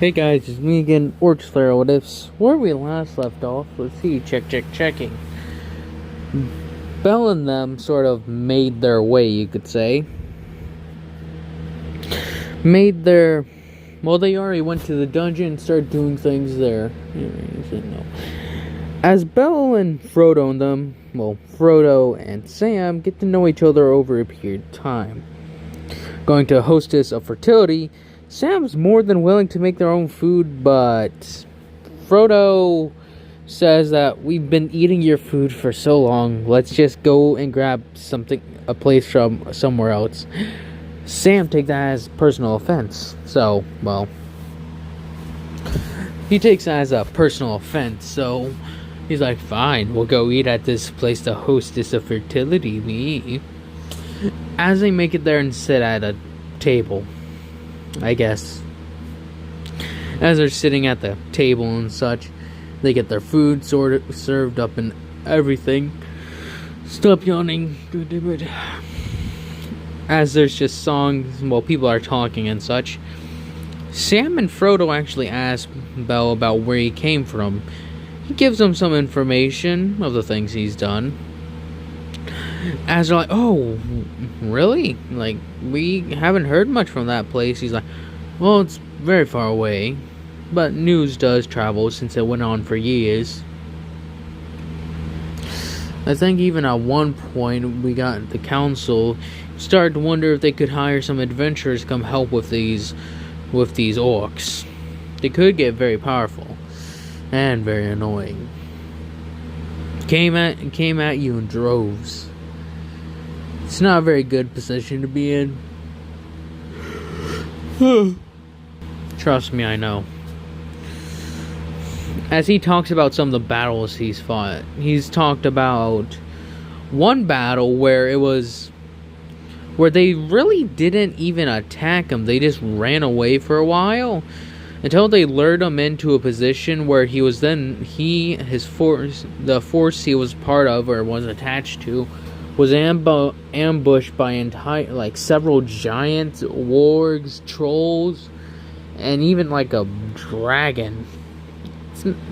Hey guys, it's me again, Orc Slayer. What ifs? Where we last left off, let's see, checking. Bell and them sort of made their way, you could say. Well, they already went to the dungeon and started doing things there. As Bell and Frodo and them, Frodo and Sam get to know each other over a period of time. Going to Hostess of Fertility, Sam's more than willing to make their own food, but Frodo says that we've been eating your food for so long, let's just go and grab a place from somewhere else. Sam takes that as personal offense. So, he takes that as a personal offense, so he's like, fine, we'll go eat at this place, the Hostess of Fertility. As they make it there and sit at a table, I guess. As they're sitting at the table and such, they get their food served up and everything. Stop yawning. As there's just songs, people are talking and such. Sam and Frodo actually ask Bell about where he came from. He gives them some information of the things he's done. As they're like, oh, really? Like, we haven't heard much from that place. He's like, well, it's very far away, but news does travel since it went on for years. I think even at one point, we got the council started to wonder if they could hire some adventurers to come help with these orcs. They could get very powerful and very annoying. Came at you in droves. It's not a very good position to be in. Trust me, I know. As he talks about some of the battles he's fought, he's talked about one battle where they really didn't even attack him. They just ran away for a while until they lured him into a position where the force he was part of or was attached to was ambushed by several giants, wargs, trolls, and even like a dragon.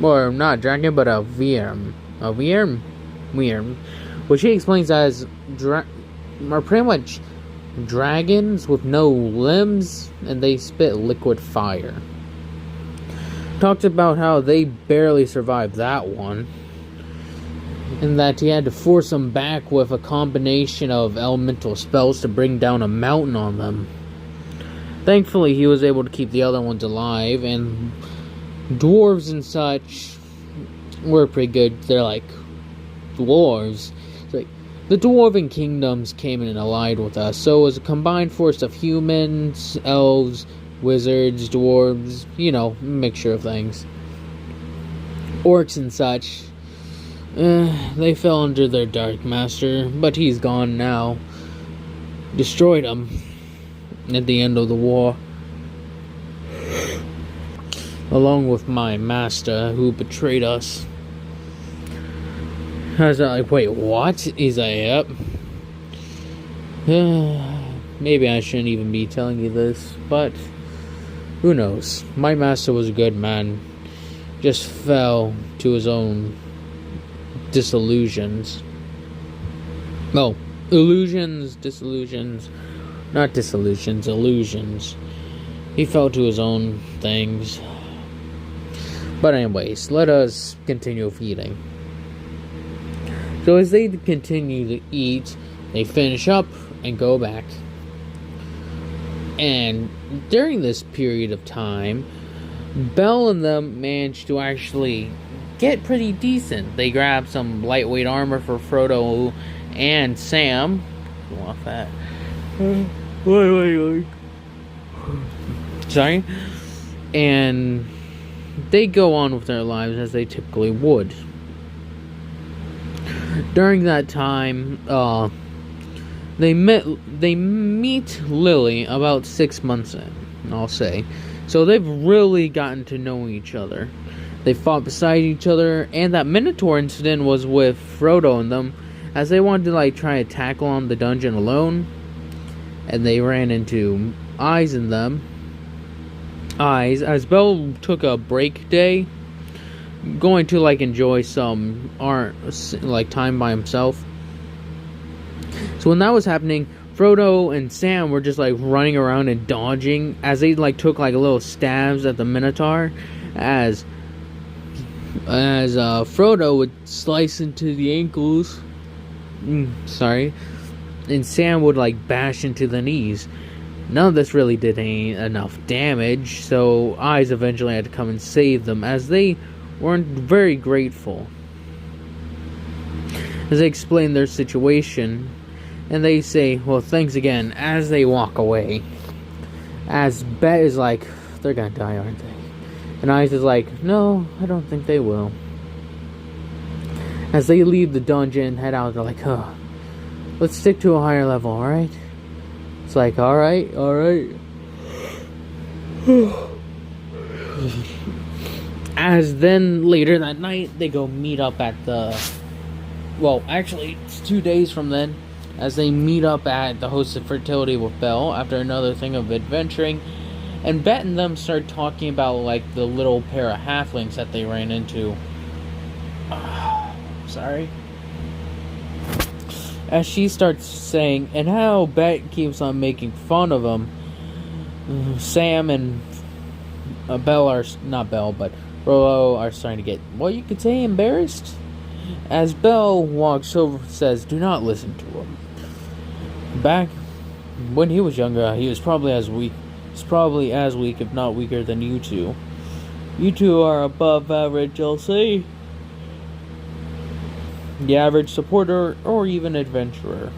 Or not a dragon, but a Wyrm. A Wyrm. Which he explains as are pretty much dragons with no limbs, and they spit liquid fire. Talked about how they barely survived that one, and that he had to force them back with a combination of elemental spells to bring down a mountain on them. Thankfully, he was able to keep the other ones alive, and dwarves and such were pretty good. They're like, dwarves. It's like, the dwarven kingdoms came in and allied with us, so it was a combined force of humans, elves, wizards, dwarves, mixture of things. Orcs and such. They fell under their Dark Master, but he's gone now. Destroyed him at the end of the war. Along with my master, who betrayed us. I was like, wait, what? He's like, yep. Maybe I shouldn't even be telling you this, but who knows? My master was a good man. Just fell to his own disillusions. No, illusions. He fell to his own things. But anyways, let us continue feeding. So as they continue to eat, they finish up and go back. And during this period of time, Bell and them managed to actually get pretty decent. They grabbed some lightweight armor for Frodo and Sam. Go off that. Sorry. And they go on with their lives as they typically would. During that time, they meet Lily about 6 months in, I'll say. So they've really gotten to know each other. They fought beside each other, and that Minotaur incident was with Frodo and them, as they wanted to try to tackle on the dungeon alone, and they ran into Eyes in them. eyes as Bell took a break day, going to like enjoy some art, like time by himself. So when that was happening, Frodo and Sam were just like running around and dodging as they like took like little stabs at the Minotaur, as Frodo would slice into the ankles. And Sam would like bash into the knees. None of this really did enough damage, so Eyes eventually had to come and save them, as they weren't very grateful. As they explain their situation, and they say, well, thanks again, as they walk away. As Bet is like, they're gonna die, aren't they? And Eyes is like, no, I don't think they will. As they leave the dungeon and head out, they're like, oh, let's stick to a higher level, alright? It's like, alright. As then later that night, they go meet up at the... Well, actually, it's 2 days from then, as they meet up at the Hosted Fertility with Belle after another thing of adventuring. And Bet and them start talking about, like, the little pair of halflings that they ran into. Sorry. As she starts saying, and how Bet keeps on making fun of them. Sam and Belle are, not Belle, but Rollo are starting to get, well, you could say embarrassed. As Belle walks over, says, do not listen to him. Back when he was younger, he was probably as weak, if not weaker than you two. You two are above average, I'll say. The average supporter or even adventurer.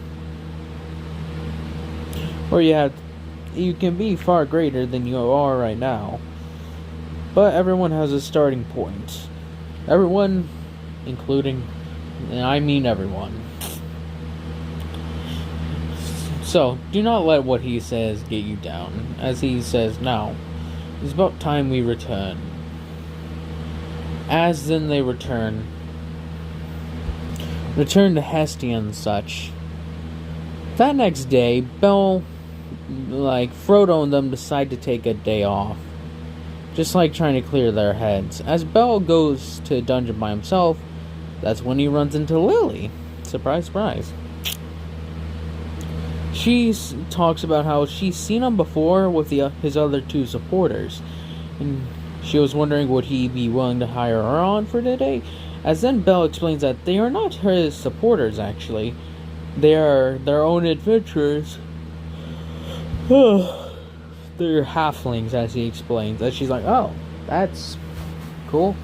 Or you can be far greater than you are right now. But everyone has a starting point. Everyone, including, and I mean everyone. So, do not let what he says get you down. As he says, now, it's about time we return. As then they return to Hestia and such. That next day, Belle, like Frodo and them, decide to take a day off. Just like trying to clear their heads. As Belle goes to a dungeon by himself, that's when he runs into Lily. Surprise, surprise. She talks about how she's seen him before with his other two supporters. And she was wondering, would he be willing to hire her on for the day? As then Belle explains that they are not his supporters, actually. They are their own adventurers. They're halflings, as he explains. As she's like, oh, that's cool.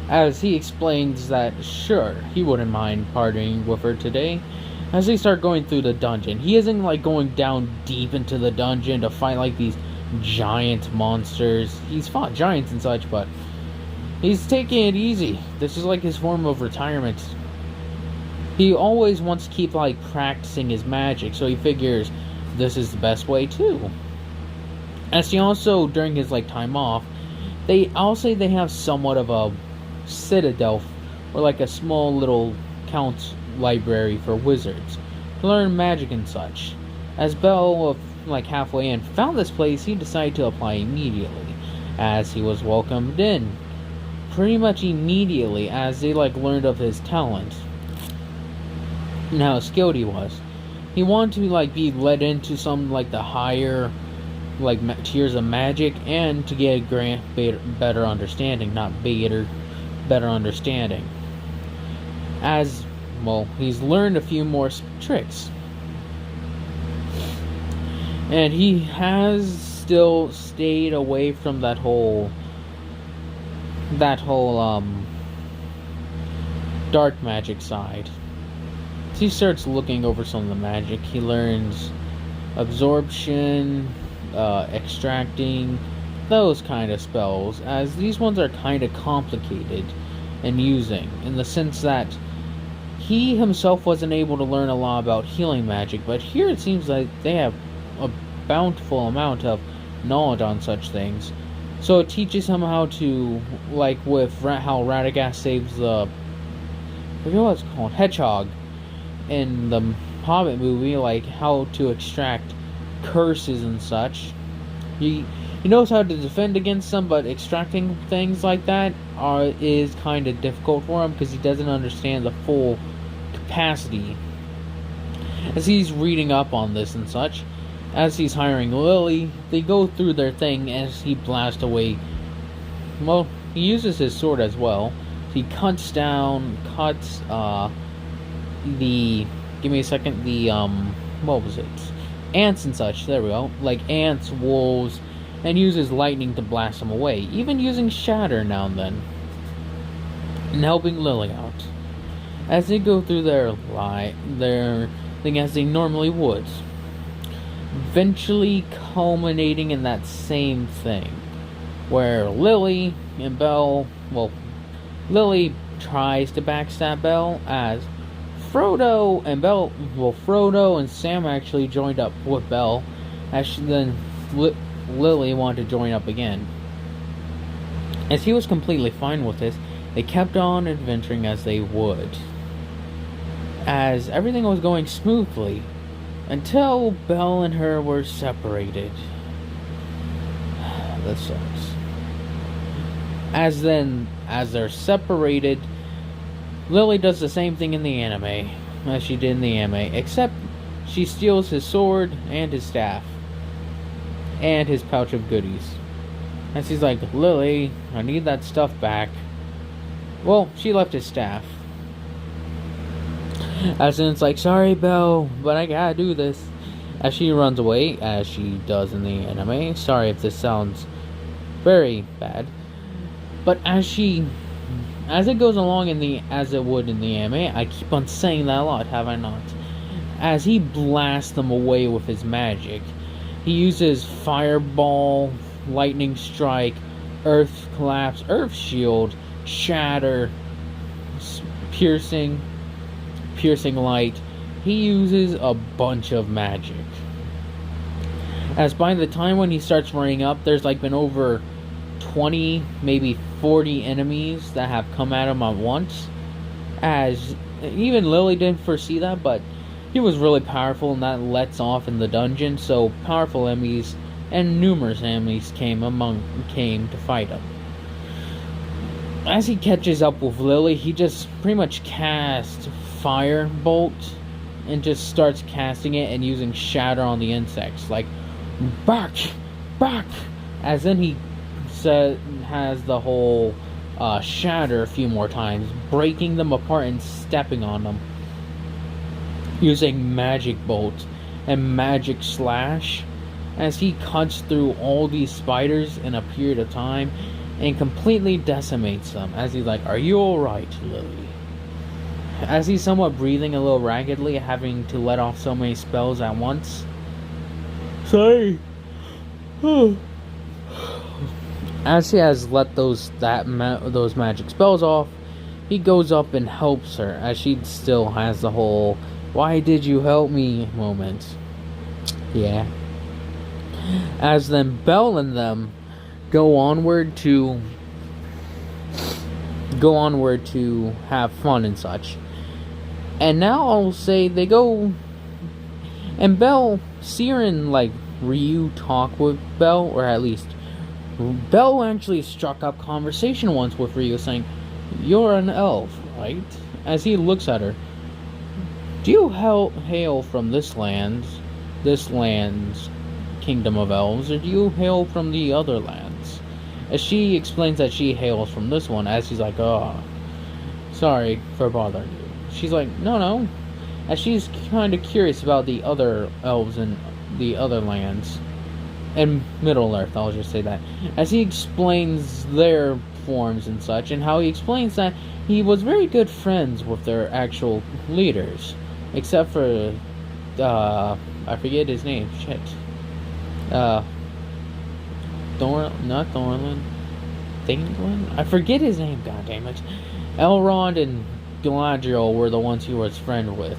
As he explains that, sure, he wouldn't mind partying with her today. As they start going through the dungeon, he isn't like going down deep into the dungeon to fight like these giant monsters. He's fought giants and such, but he's taking it easy. This is like his form of retirement. He always wants to keep like practicing his magic, so he figures this is the best way too. As he also, during his like time off, I'll say they have somewhat of a citadel, or like a small little count's library for wizards to learn magic and such. As Belle, like halfway in, found this place, he decided to apply immediately, as he was welcomed in pretty much immediately, as they like learned of his talent and how skilled he was. He wanted to like be led into some like the higher like tiers of magic, and to get a better understanding, better understanding. As well, he's learned a few more tricks, and he has still stayed away from that whole dark magic side. As he starts looking over some of the magic, he learns absorption, extracting, those kind of spells, as these ones are kind of complicated in using, in the sense that he himself wasn't able to learn a lot about healing magic, but here it seems like they have a bountiful amount of knowledge on such things. So it teaches him how to, like with how Radagast saves the, I forget what it's called, hedgehog in the Hobbit movie, like how to extract curses and such. He He knows how to defend against them, but extracting things like that is kind of difficult for him because he doesn't understand the full capacity. As he's reading up on this and such, as he's hiring Lily, they go through their thing as he blasts away. Well, he uses his sword as well. He cuts the, give me a second, the, what was it? Ants and such, there we go. Like ants, wolves, and uses lightning to blast them away. Even using shatter now and then. And helping Lily out. As they go through their thing as they normally would. Eventually culminating in that same thing. Where Lily and Belle, well, Lily tries to backstab Belle as Frodo and Sam actually joined up with Belle, as then Lily wanted to join up again. As he was completely fine with this, they kept on adventuring as they would. As everything was going smoothly, until Belle and her were separated. That sucks. As they're separated, Lily does the same thing in the anime as she did in the anime, except she steals his sword and his staff and his pouch of goodies. And she's like, Lily, I need that stuff back. Well, she left his staff. As in, it's like, sorry, Belle, but I gotta do this. As she runs away, as she does in the anime. Sorry if this sounds very bad. But as it goes along as it would in the anime, I keep on saying that a lot, have I not? As he blasts them away with his magic, he uses fireball, lightning strike, earth collapse, earth shield, shatter, piercing light. He uses a bunch of magic. As by the time when he starts running up, there's like been over 20, maybe 40 enemies that have come at him at once. As even Lily didn't foresee that, but he was really powerful and that lets off in the dungeon, so powerful enemies and numerous enemies came to fight him. As he catches up with Lily, he just pretty much casts Firebolt and just starts casting it and using shatter on the insects, like back, as then he has the whole shatter a few more times, breaking them apart and stepping on them, using magic bolt and magic slash as he cuts through all these spiders in a period of time and completely decimates them. As he's like, are you alright, Lily? As he's somewhat breathing a little raggedly, having to let off so many spells at once. Sorry. As he has let those magic spells off, he goes up and helps her, as she still has the whole "why did you help me" moment. Yeah. As then Belle and them go onward to have fun and such. And now I'll say they go, and Belle, Seer and like Ryu talk with Belle, or at least Belle actually struck up conversation once with Ryu, saying, "You're an elf, right?" As he looks at her, "Do you hail from this land's kingdom of elves, or do you hail from the other lands?" As she explains that she hails from this one, as he's like, "Oh, sorry for bothering you." She's like, no, as she's kind of curious about the other elves in the other lands. And Middle Earth, I'll just say that. As he explains their forms and such, and how he explains that he was very good friends with their actual leaders. Except for, I forget his name, shit. Not Thorlin. Thanglin? I forget his name, goddammit. Elrond and Galadriel were the ones he was friends with.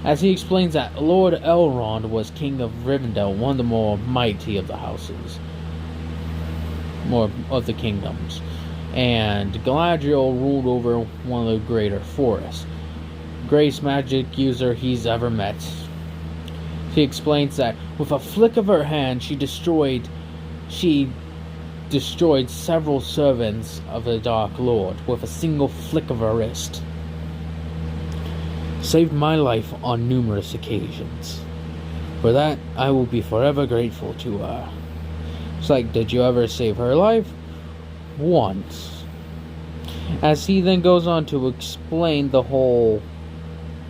As he explains that Lord Elrond was king of Rivendell, one of the more mighty of the houses. More of the kingdoms. And Galadriel ruled over one of the greater forests. Greatest magic user he's ever met. He explains that with a flick of her hand, she destroyed She destroyed several servants of the Dark Lord with a single flick of her wrist. Saved my life on numerous occasions. For that, I will be forever grateful to her. It's like, did you ever save her life? Once. As he then goes on to explain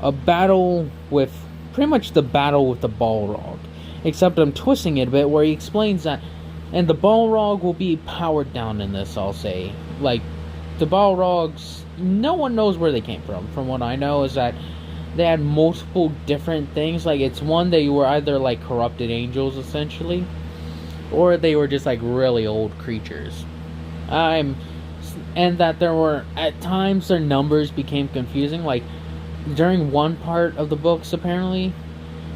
a battle with, pretty much the battle with the balrog. Except I'm twisting it a bit, where he explains that, and the balrog will be powered down in this, I'll say. Like, the balrogs, no one knows where they came from. From what I know is that they had multiple different things. Like, it's one, they were either like corrupted angels, essentially, or they were just like really old creatures. And that there were, at times, their numbers became confusing. Like, during one part of the books, apparently,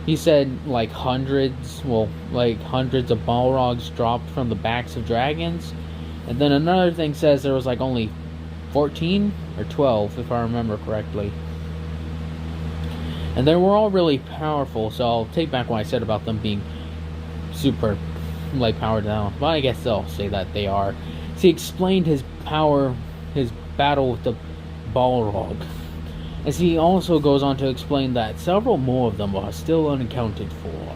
he said like hundreds of balrogs dropped from the backs of dragons. And then another thing says there was like only 14 or 12, if I remember correctly. And they were all really powerful, so I'll take back what I said about them being super, like, powered down. But I guess I'll say that they are. So he explained his battle with the balrog. As he also goes on to explain that several more of them are still unaccounted for.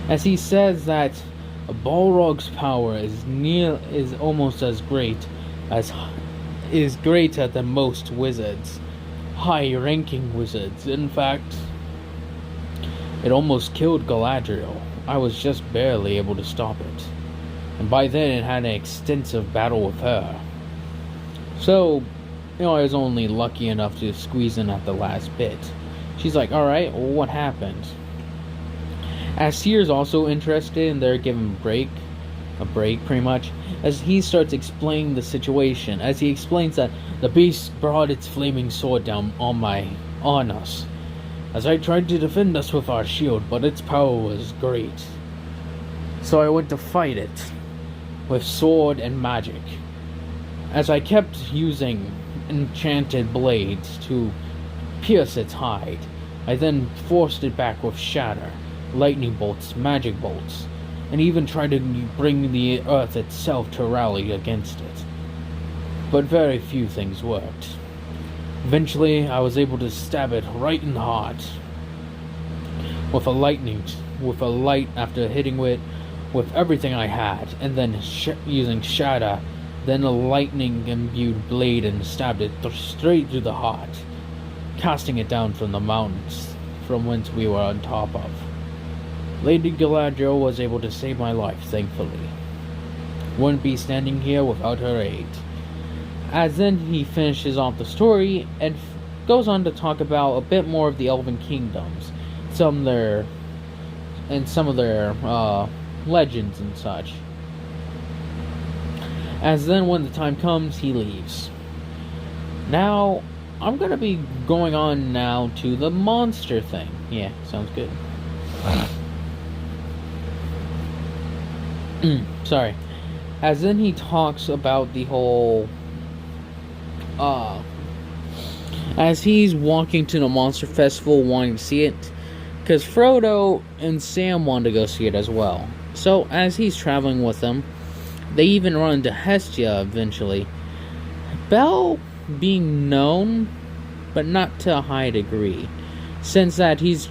As he says that a balrog's power is almost as great as the most wizards. High-ranking wizards. In fact, it almost killed Galadriel. I was just barely able to stop it. And by then it had an extensive battle with her. So, I was only lucky enough to squeeze in at the last bit. She's like, alright, well, what happened? As Seer's also interested, and they're giving a break pretty much, as he starts explaining the situation. As he explains that the beast brought its flaming sword down on us, as I tried to defend us with our shield, but its power was great. So I went to fight it with sword and magic, as I kept using enchanted blades to pierce its hide. I then forced it back with shatter, lightning bolts, magic bolts, and even tried to bring the earth itself to rally against it. But very few things worked. Eventually, I was able to stab it right in the heart with a light after hitting it with everything I had, and then using shatter, then a lightning-imbued blade, and stabbed it straight through the heart, casting it down from the mountains from whence we were on top of. Lady Galadriel was able to save my life, thankfully. Wouldn't be standing here without her aid. As then he finishes off the story and goes on to talk about a bit more of the Elven kingdoms, some of their legends and such. As then when the time comes, he leaves. Now, I'm gonna be going on now to the monster thing. Yeah, sounds good. Sorry. As then he talks about the whole as he's walking to the monster festival wanting to see it, because Frodo and Sam wanted to go see it as well. So as he's traveling with them, they even run into Hestia eventually. Bell being known, but not to a high degree, since that he's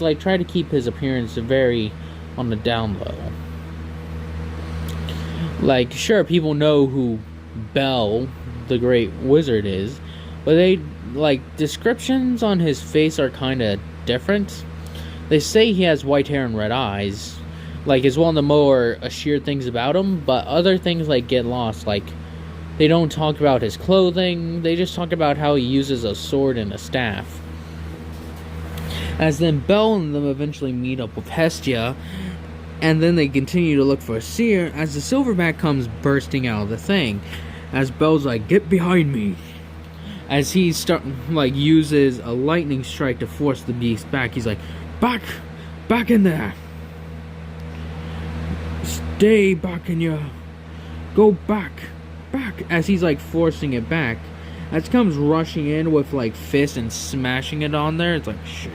like trying to keep his appearance very on the down low. Like, sure, people know who Bell, the Great Wizard, is, but descriptions on his face are kind of different. They say he has white hair and red eyes, like, is one of the more assured things about him, but other things, get lost. Like, they don't talk about his clothing, they just talk about how he uses a sword and a staff. As then Bell and them eventually meet up with Hestia, and then they continue to look for a seer, as the silverback comes bursting out of the thing. As Bell's like, get behind me. As he uses a lightning strike to force the beast back. He's like, back in there. Stay back in your... Go back. As he's forcing it back. As it comes rushing in with fists and smashing it on there. It's like, shit.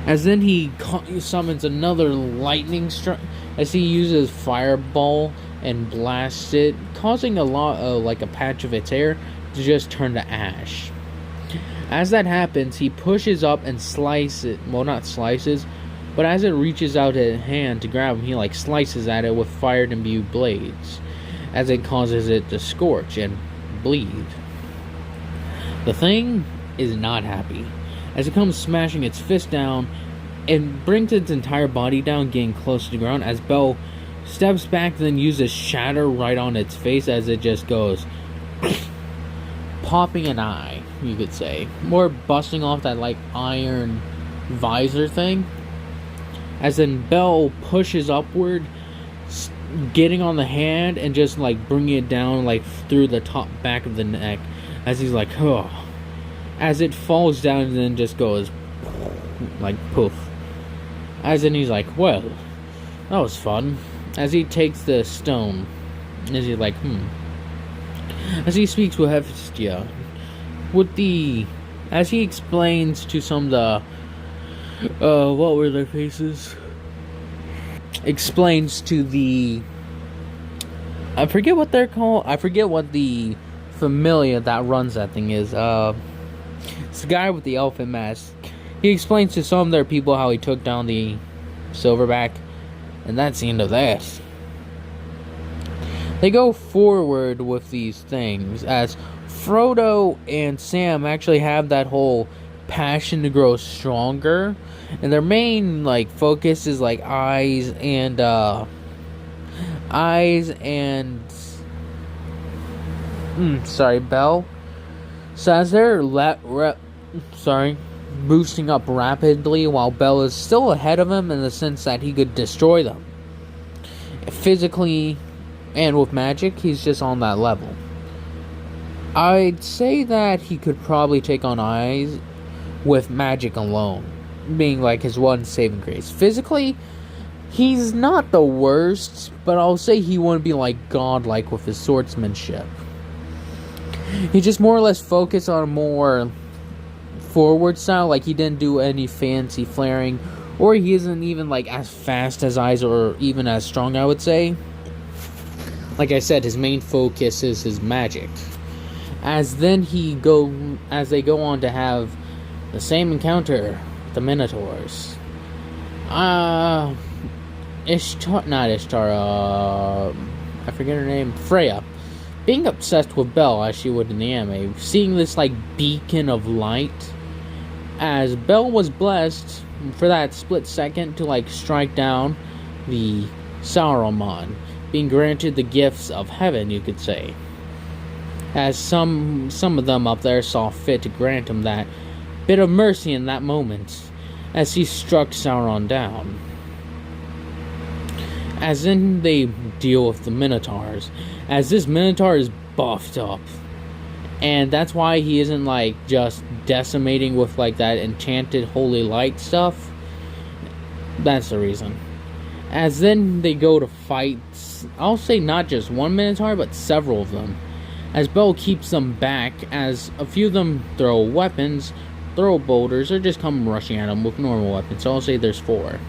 As then he summons another lightning strike. as he uses fireball and blasts it, causing a lot of like a patch of its hair to just turn to ash. As that happens, he pushes up and slices, well, not slices, but as it reaches out his hand to grab him, he like slices at it with fire imbued blades, as it causes it to scorch and bleed. The thing is not happy, as it comes smashing its fist down and brings its entire body down, getting close to the ground, as Bell steps back, then uses shatter right on its face as it just goes popping an eye, you could say, more busting off that like iron visor thing, as then Bell pushes upward, getting on the hand and just like bringing it down like through the top back of the neck, as he's like, oh, as it falls down and then just goes like poof, as then he's like, well, that was fun, as he takes the stone, as he's like, as he speaks with Hephaestia, as he explains to some of the, what were their faces? Explains to the, I forget what they're called, I forget what the familia that runs that thing is, it's the guy with the elephant mask. He explains to some of their people how he took down the silverback, and that's the end of that. They go forward with these things, as Frodo and Sam actually have that whole passion to grow stronger, and their main like focus is like eyes and Bell. So as they're boosting up rapidly, while Bell is still ahead of him in the sense that he could destroy them physically and with magic, he's just on that level. I'd say that he could probably take on eyes with magic alone, being like his one saving grace. Physically, he's not the worst, but I'll say he wouldn't be like godlike with his swordsmanship. He just more or less focused on a more forward style, like he didn't do any fancy flaring, or he isn't even like as fast as eyes or even as strong, I would say. Like I said, his main focus is his magic. As they go on to have the same encounter with the Minotaurs. I forget her name, Freya, being obsessed with Belle as she would in the anime, seeing this like beacon of light, as Belle was blessed for that split second to like strike down the Saruman, being granted the gifts of heaven, you could say, as some of them up there saw fit to grant him that bit of mercy in that moment, as he struck Sauron down. As then they deal with the Minotaurs, as this Minotaur is buffed up, and that's why he isn't like just decimating with like that enchanted holy light stuff. That's the reason. As then they go to fight, I'll say not just one Minotaur, but several of them, as Bell keeps them back, as a few of them throw weapons, throw boulders, or just come rushing at him with normal weapons. So I'll say there's 4.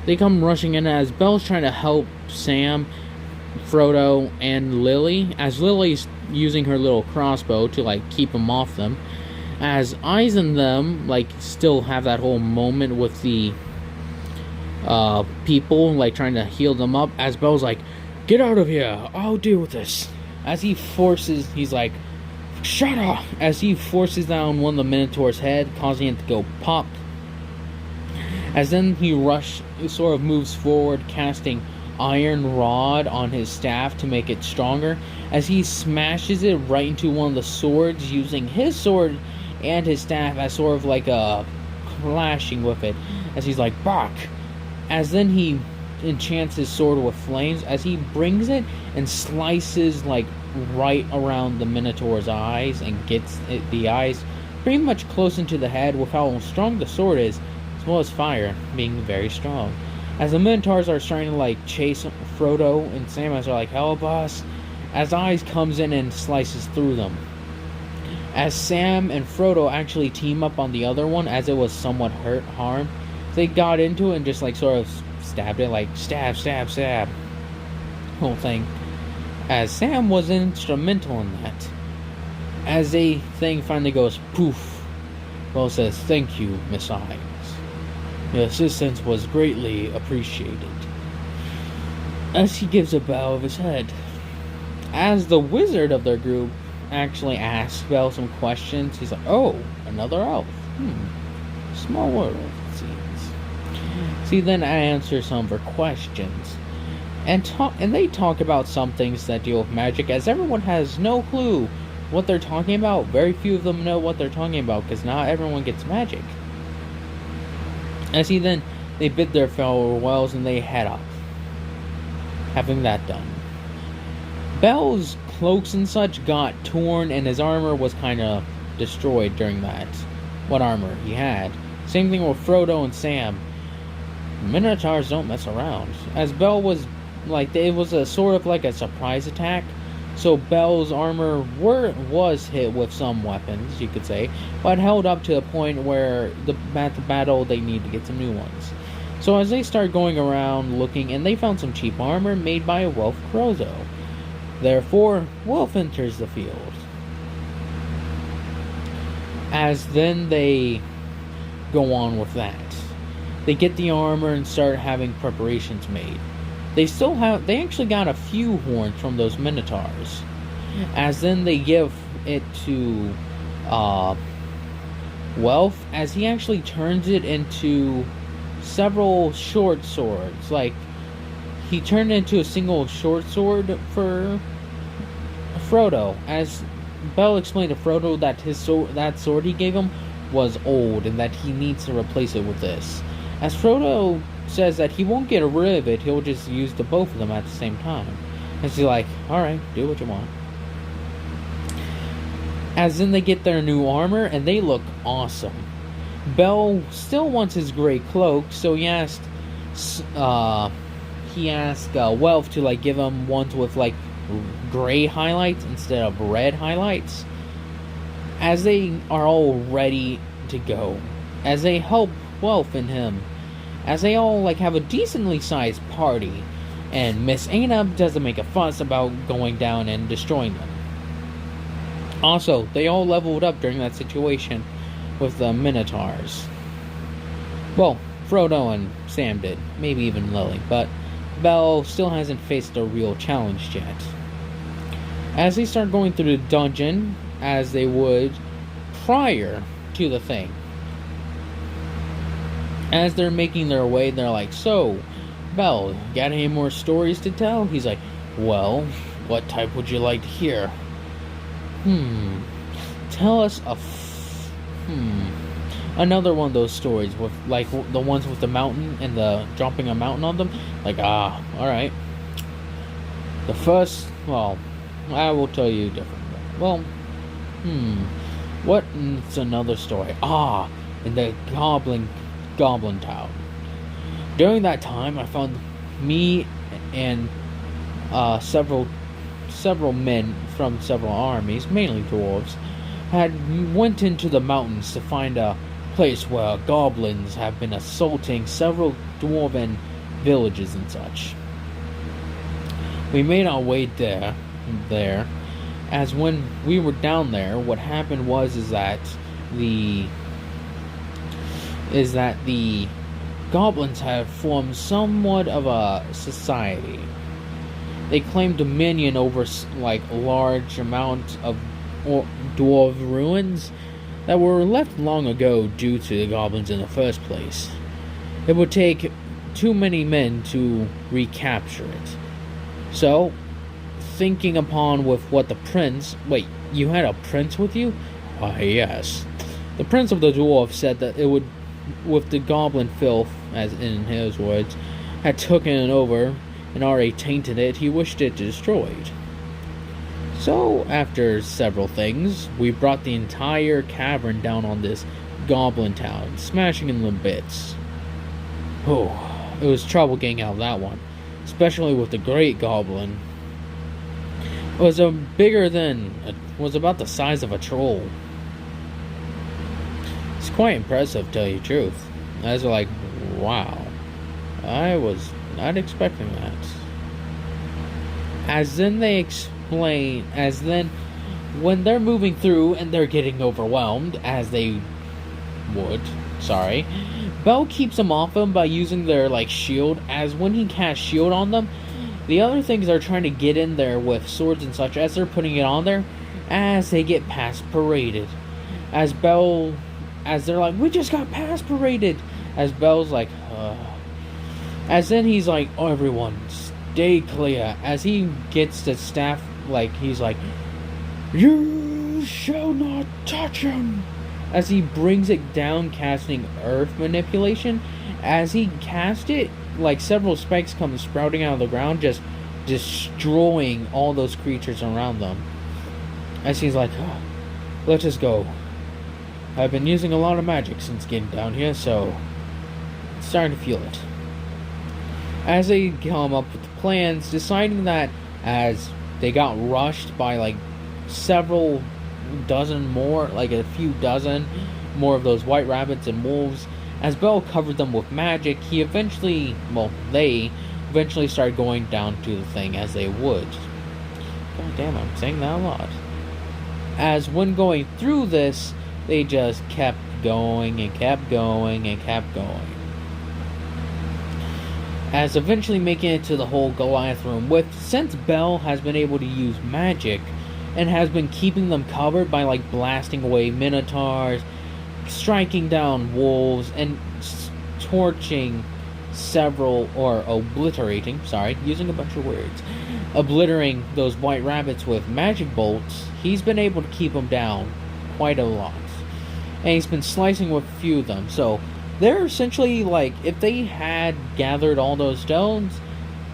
They come rushing in as Belle's trying to help Sam, Frodo, and Lily, as Lily's using her little crossbow to like keep them off them, as Eyes and them like still have that whole moment with the people like trying to heal them up, as Belle's like, get out of here, I'll deal with this, as he's like, shut up, as he forces down one of the Minotaur's head, causing it to go pop, as then he sort of moves forward, casting iron rod on his staff to make it stronger, as he smashes it right into one of the swords, using his sword and his staff as sort of like a clashing with it, as he's like, bark, as then he enchants his sword with flames, as he brings it and slices like right around the Minotaur's eyes, and gets the eyes pretty much close into the head with how strong the sword is, as well as fire being very strong. As the Minotaurs are starting to like chase Frodo and Sam, as they're like, help us, as Eyes comes in and slices through them, as Sam and Frodo actually team up on the other one, as it was somewhat harmed. They got into it and just like sort of stabbed it, like stab, stab, stab. Whole thing. As Sam was instrumental in that. As a thing finally goes poof, Bell says, "Thank you, Miss Ives. Your assistance was greatly appreciated." As he gives a bow of his head. As the wizard of their group actually asks Bell some questions, he's like, "Oh, another elf. Small world, it seems." He then answers some of her questions. And they talk about some things that deal with magic, as everyone has no clue what they're talking about. Very few of them know what they're talking about, because not everyone gets magic. As they bid their farewells and they head up. Having that done. Bell's cloaks and such got torn, and his armor was kind of destroyed during that. What armor he had. Same thing with Frodo and Sam. Minotaurs don't mess around. As Bell was it was a sort of like a surprise attack. So Bell's armor was hit with some weapons, you could say, but held up to a point where at the battle they need to get some new ones. So as they start going around looking, and they found some cheap armor made by a Wolf Crozo. Therefore, Wolf enters the field. As then they go on with that. They get the armor and start having preparations made. They actually got a few horns from those Minotaurs. As then they give it to Welf, as he actually turns it into several short swords. Like, he turned it into a single short sword for Frodo. As Bell explained to Frodo that that sword he gave him was old and that he needs to replace it with this. As Frodo says that he won't get rid of it, he'll just use the both of them at the same time. And she's like, "Alright, do what you want." As then they get their new armor, and they look awesome. Bell still wants his gray cloak, so he asked Welf to give him ones with gray highlights instead of red highlights. As they are all ready to go, as they help Welf and him, as they all have a decently sized party, and Miss Anab doesn't make a fuss about going down and destroying them. Also, they all leveled up during that situation with the Minotaurs. Well, Frodo and Sam did, maybe even Lily, but Bell still hasn't faced a real challenge yet. As they start going through the dungeon, as they would prior to the thing. As they're making their way, they're like, "So, Bell, got any more stories to tell?" He's like, "Well, what type would you like to hear?" Tell us another one of those stories with the ones with the mountain and the dropping a mountain on them. Alright. The first, well, I will tell you differently. Well, what's another story? In the Goblin Town. During that time, I found me and several men from several armies, mainly dwarves, went into the mountains to find a place where goblins have been assaulting several dwarven villages and such. We made our way there. As when we were down there, what happened was that the goblins have formed somewhat of a society. They claim dominion over large amounts of dwarf ruins that were left long ago due to the goblins in the first place. It would take too many men to recapture it. So, thinking upon with what the prince... Wait, you had a prince with you? Yes. The prince of the dwarf said that it would, with the goblin filth, as in his words, had taken it over and already tainted it, he wished it destroyed. So, after several things, we brought the entire cavern down on this goblin town, smashing in the bits. It was trouble getting out of that one, especially with the great goblin. It was was about the size of a troll. It's quite impressive, to tell you the truth. I was like, wow. I was not expecting that. As then they explain, as then when they're moving through and they're getting overwhelmed, as they would, Bell keeps them off them by using their, shield, as when he casts shield on them, the other things are trying to get in there with swords and such, as they're putting it on there, as they get past paraded. As they're like, we just got past paraded, as Bell's like, As then he's like, oh, everyone, stay clear, as he gets the staff, he's like, you shall not touch him, as he brings it down, casting earth manipulation. As he cast it, several spikes come sprouting out of the ground, just destroying all those creatures around them. As he's like, let us go. I've been using a lot of magic since getting down here, so I'm starting to feel it. As they come up with the plans, deciding that as they got rushed by several dozen more, a few dozen more of those white rabbits and wolves, as Bell covered them with magic, they eventually started going down to the thing as they would. God damn, I'm saying that a lot. As when going through this, they just kept going and kept going and kept going. As eventually making it to the whole Goliath room, since Bell has been able to use magic, and has been keeping them covered by blasting away Minotaurs, striking down wolves, and torching using a bunch of words, obliterating those white rabbits with magic bolts, he's been able to keep them down quite a lot. And he's been slicing with a few of them, so they're essentially if they had gathered all those stones,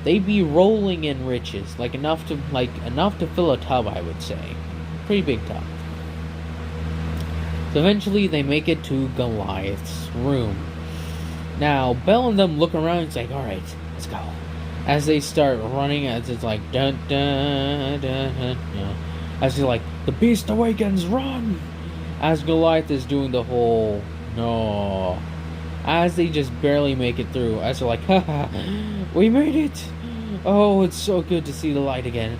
they'd be rolling in riches, enough to fill a tub, I would say. Pretty big tub. So eventually they make it to Goliath's room. Now, Bell and them look around and say, alright, let's go. As they start running, as it's dun dun dun dun dun. As he's the beast awakens, run! As Goliath is doing the whole, no. As they just barely make it through, as they're haha, we made it! Oh, it's so good to see the light again.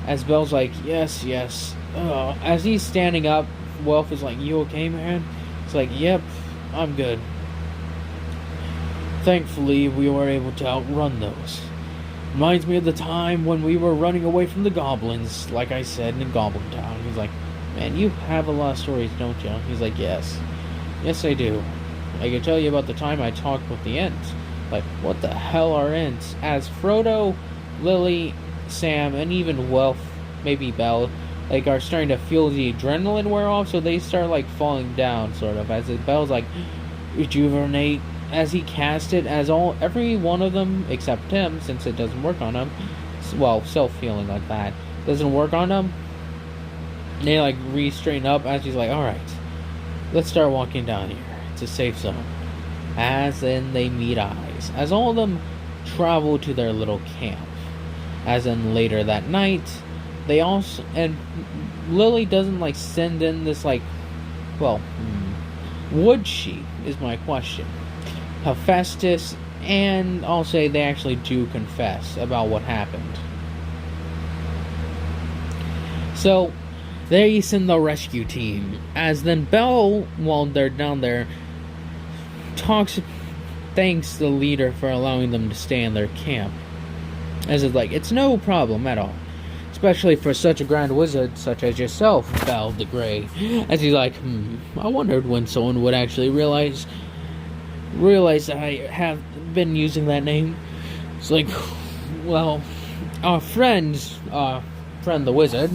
As Bell's yes, yes. As he's standing up, Welf is you okay, man? It's yep, I'm good. Thankfully, we were able to outrun those. Reminds me of the time when we were running away from the goblins, like I said, in Goblin Town. He's man, you have a lot of stories, don't you? He's yes. Yes, I do. I can tell you about the time I talked with the Ents. What the hell are Ents? As Frodo, Lily, Sam, and even Welf, maybe Bell, are starting to feel the adrenaline wear off, so they start falling down, sort of. As Bell's rejuvenate, as he cast it, as every one of them, except him, since it doesn't work on him, self-healing like that, doesn't work on him, they re-straighten up, as he's alright, let's start walking down here. It's a safe zone. As then they meet eyes, as all of them travel to their little camp. As in later that night, they also, and Lily doesn't send in this would she, is my question. Hephaestus, and I'll say they actually do confess about what happened. So there you send the rescue team, as then Bell, while they're down there, thanks the leader for allowing them to stay in their camp. As it's it's no problem at all. Especially for such a grand wizard such as yourself, Bell the Grey. As he's I wondered when someone would actually realize that I have been using that name. It's well, our friend the wizard,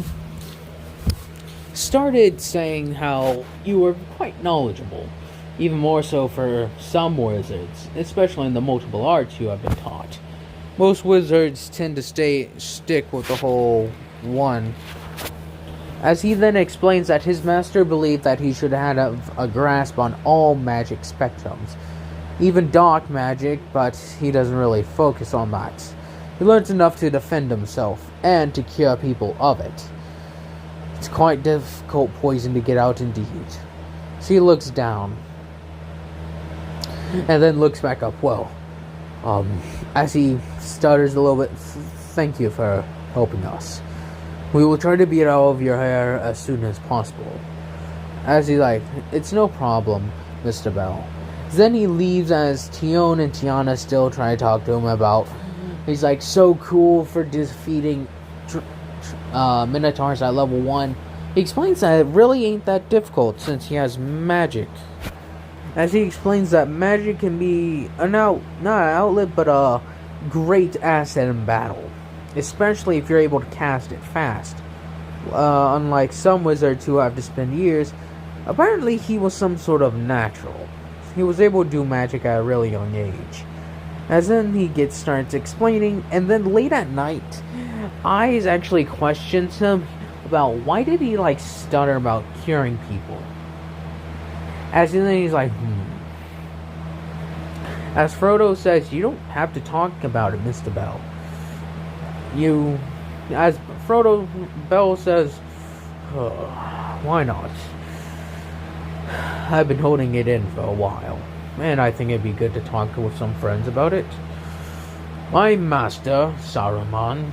started saying how you were quite knowledgeable. Even more so for some wizards, especially in the multiple arts you have been taught. Most wizards tend to stick with the whole one. As he then explains that his master believed that he should have a grasp on all magic spectrums, even dark magic, but he doesn't really focus on that. He learns enough to defend himself and to cure people of it. It's quite difficult poison to get out indeed. So he looks down and then looks back up. Well, As he stutters a little bit, thank you for helping us. We will try to beat all of your hair as soon as possible. As he's like, it's no problem, Mr. Bell. Then he leaves as Tion and Tiana still try to talk to him about, he's like, so cool for defeating Minotaurs at level 1. He explains that it really ain't that difficult since he has magic. As he explains that magic can be not an outlet, but a great asset in battle. Especially if you're able to cast it fast. Unlike some wizards who have to spend years, apparently he was some sort of natural. He was able to do magic at a really young age. As then he starts explaining, and then late at night, Eyes actually questions him about why did he stutter about curing people. As then he's like, As Frodo says, you don't have to talk about it, Mr. Bell. As Frodo Bell says, why not? I've been holding it in for a while, and I think it'd be good to talk with some friends about it. My master, Saruman,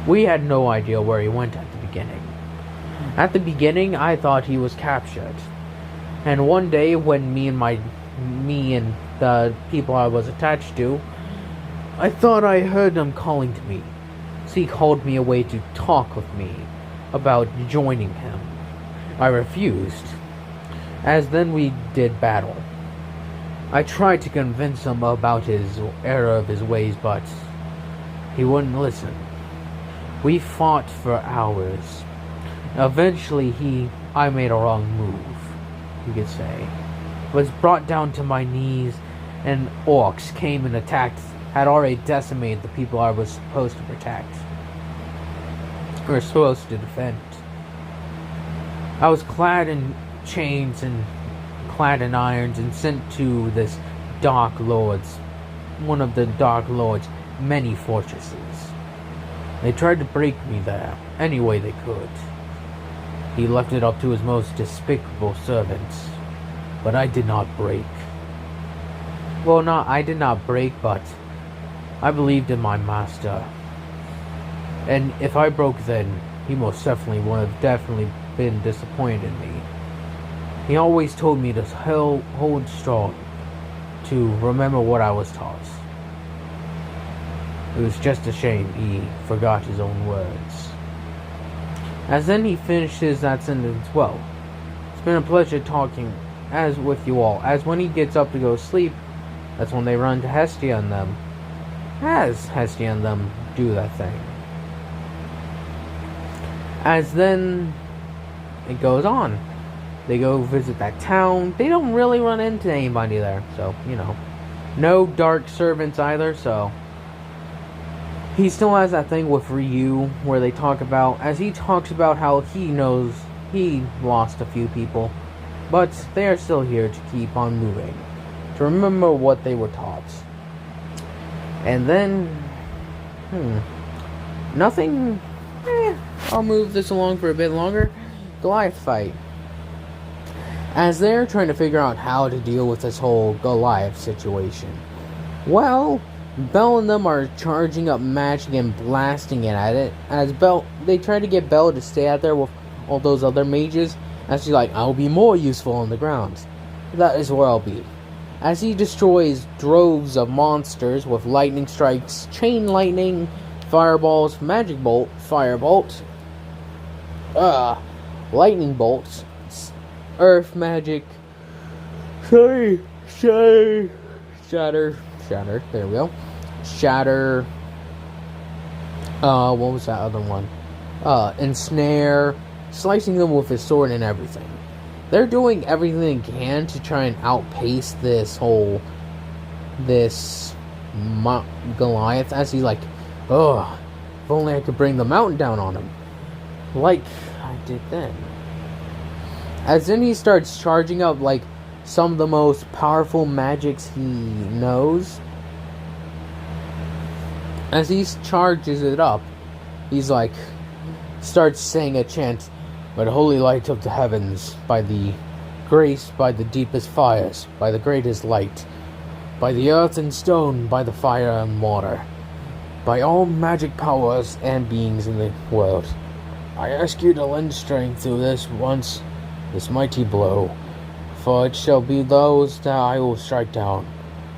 we had no idea where he went at the beginning. At the beginning, I thought he was captured. And one day, when me and the people I was attached to, I thought I heard him calling to me. So he called me away to talk with me about joining him. I refused. As then we did battle. I tried to convince him about his error of his ways, but he wouldn't listen. We fought for hours. Eventually I made a wrong move, you could say. Was brought down to my knees, and orcs came and attacked, had already decimated the people I was supposed to protect. Or supposed to defend. I was clad in chains and clad in irons and sent to this one of the Dark Lord's many fortresses. They tried to break me there any way they could. He left it up to his most despicable servants, but I did not break. Well, I did not break, but I believed in my master. And if I broke then, he most definitely would have been disappointed in me. He always told me to hold strong, to remember what I was taught. It was just a shame he forgot his own words. As then he finishes that sentence, well, it's been a pleasure talking with you all. As when he gets up to go sleep, that's when they run to Hestia and them. As Hestia and them do that thing. As then it goes on. They go visit that town. They don't really run into anybody there. So, no dark servants either, so. He still has that thing with Ryu where they talk about, as he talks about how he knows he lost a few people, but they are still here to keep on moving, to remember what they were taught. And then, nothing, I'll move this along for a bit longer. Goliath fight. As they're trying to figure out how to deal with this whole Goliath situation. Well, Bell and them are charging up magic and blasting it at it. As they try to get Bell to stay out there with all those other mages. As she's like, I'll be more useful on the ground. That is where I'll be. As he destroys droves of monsters with lightning strikes, chain lightning, fireballs, magic bolt, firebolt, lightning bolts, earth magic, shatter, there we go, shatter, what was that other one, ensnare, slicing them with his sword and everything. They're doing everything they can to try and outpace this Goliath, as he's like, if only I could bring the mountain down on him, like I did then. As then he starts charging up some of the most powerful magics he knows. As he charges it up, he's starts saying a chant, by the holy light of the heavens, by the grace, by the deepest fires, by the greatest light, by the earth and stone, by the fire and water, by all magic powers and beings in the world, I ask you to lend strength to this mighty blow, for it shall be those that I will strike down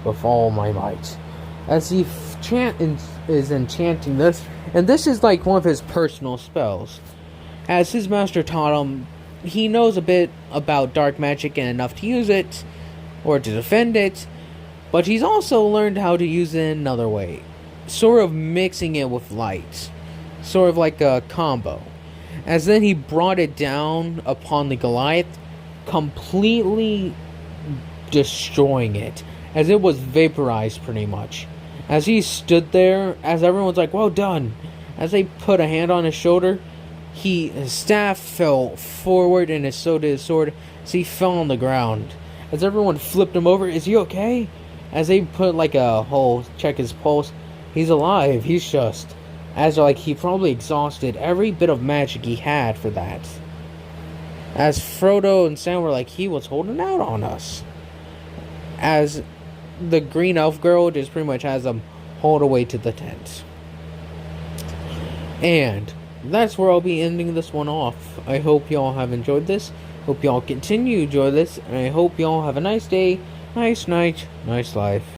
with all my might. As he is enchanting this, and this is like one of his personal spells. As his master taught him, he knows a bit about dark magic and enough to use it, or to defend it, but he's also learned how to use it in another way, sort of mixing it with light, sort of like a combo. As then he brought it down upon the Goliath, completely destroying it, as it was vaporized pretty much. As he stood there, as everyone's like, well done, as they put a hand on his shoulder, his staff fell forward and so did his sword, as he fell on the ground. As everyone flipped him over, is he okay? As they put like a whole check his pulse, he's alive, he's just, as like he probably exhausted every bit of magic he had for that. As Frodo and Sam were like, he was holding out on us. As the green elf girl just pretty much has them hauled away to the tent. And that's where I'll be ending this one off. I hope y'all have enjoyed this. Hope y'all continue to enjoy this. And I hope y'all have a nice day, nice night, nice life.